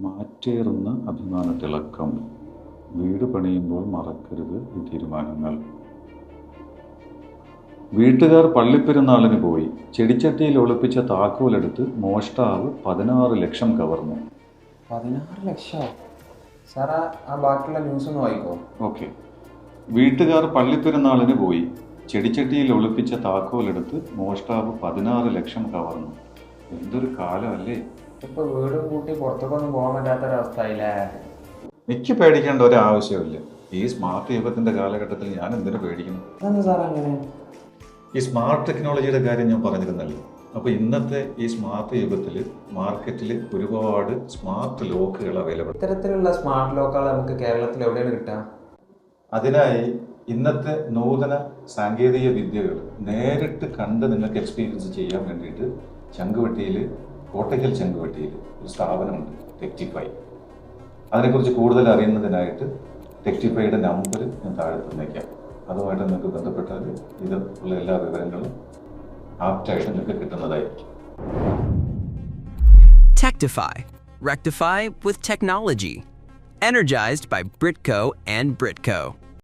മാറ്റേറുന്ന അഭിമാനത്തിളക്കം. വീട് പണിയുമ്പോൾ മറക്കരുത് ഈ തീരുമാനങ്ങൾ. വീട്ടുകാർ പള്ളിപ്പെരുന്നാളിന് പോയി. ചെടിച്ചട്ടിയിൽ ഒളിപ്പിച്ച താക്കോലെടുത്ത് മോഷ്ടാവ് 16 ലക്ഷം കവർന്നു. 16 ലക്ഷമോ? സാറാ ആ ബാക്കിയുള്ള ന്യൂസ് ഒന്ന് വായിക്കോ. ഓക്കെ. വീട്ടുകാർ പള്ളിപ്പെരുന്നാളിന് പോയി. ചെടിച്ചട്ടിയിൽ ഒളിപ്പിച്ച താക്കോലെടുത്ത് മോഷ്ടാവ് 16 ലക്ഷം കവർന്നു. എന്തൊരു കാലമല്ലേ! ഇപ്പൊ വീടും കൂട്ടി പുറത്തേക്കൊന്നും പോകാൻ പറ്റാത്തൊരവസ്ഥയില്ലേ? എനിക്ക് പേടിക്കേണ്ട ഒരാവശ്യമില്ല. ഈ സ്മാർട്ട് യുഗത്തിന്റെ കാലഘട്ടത്തിൽ ഞാൻ എന്തിനു പേടിക്കണം? അതെന്താ സാർ അങ്ങനെ? ഈ സ്മാർട്ട് ടെക്നോളജിയുടെ കാര്യം ഞാൻ പറഞ്ഞിരുന്നല്ലോ. അപ്പോൾ ഇന്നത്തെ ഈ സ്മാർട്ട് യുഗത്തിൽ മാർക്കറ്റിൽ ഒരുപാട് സ്മാർട്ട് ലോക്കുകൾ അവൈലബിൾ. ഇത്തരത്തിലുള്ള സ്മാർട്ട് ലോക്കുകൾ നമുക്ക് കേരളത്തിൽ എവിടെയാണ് കിട്ടുക? അതിനായി ഇന്നത്തെ നൂതന സാങ്കേതിക വിദ്യകൾ നേരിട്ട് കണ്ട് നിങ്ങൾക്ക് എക്സ്പീരിയൻസ് ചെയ്യാൻ വേണ്ടിയിട്ട് കോട്ടയ്ക്കൽ ചങ്കുവെട്ടിയിൽ ഒരു സ്ഥാപനമുണ്ട്, ടെക്റ്റിഫൈ. അതിനെക്കുറിച്ച് കൂടുതൽ അറിയുന്നതിനായിട്ട് ടെക്റ്റിഫൈയുടെ നമ്പർ ഞാൻ താഴെ തന്നേക്കാം. അതുമായിട്ട് നിങ്ങൾക്ക് ബന്ധപ്പെട്ടാൽ ഇത് ഉള്ള എല്ലാ വിവരങ്ങളും ആപ്റ്റായിട്ട് നിങ്ങൾക്ക് കിട്ടുന്നതായിരിക്കും. Tectify. Rectify with technology. Energized by Britco and Britco.